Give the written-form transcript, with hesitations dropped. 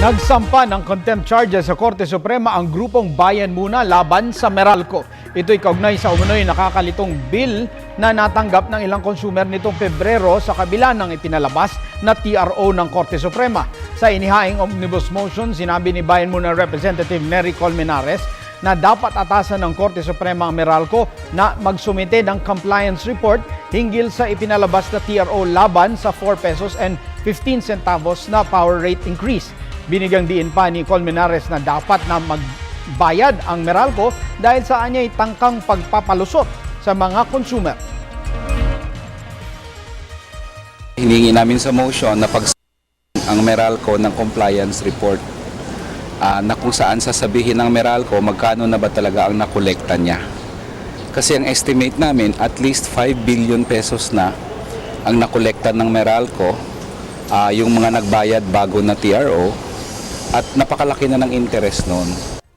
Nagsampa ng contempt charges sa Korte Suprema ang grupong Bayan Muna laban sa Meralco. Ito'y kaugnay sa umunoy nakakalitong bill na natanggap ng ilang consumer nitong Pebrero sa kabila ng ipinalabas na TRO ng Korte Suprema. Sa inihaing omnibus motion, sinabi ni Bayan Muna Representative Nery Colmenares na dapat atasan ng Korte Suprema ang Meralco na magsumite ng compliance report hinggil sa ipinalabas na TRO laban sa 4 pesos and 15 centavos na power rate increase. Binigyang diin pa ni Colmenares na dapat na magbayad ang Meralco dahil sa anya'y tangkang pagpapalusot sa mga consumer. Hiningi namin sa motion na ang Meralco ng compliance report na kung saan sasabihin ng Meralco magkano na ba talaga ang nakolekta niya. Kasi ang estimate namin at least 5 billion pesos na ang nakolekta ng Meralco, yung mga nagbayad bago na TRO, at napakalaki na ng interest noon.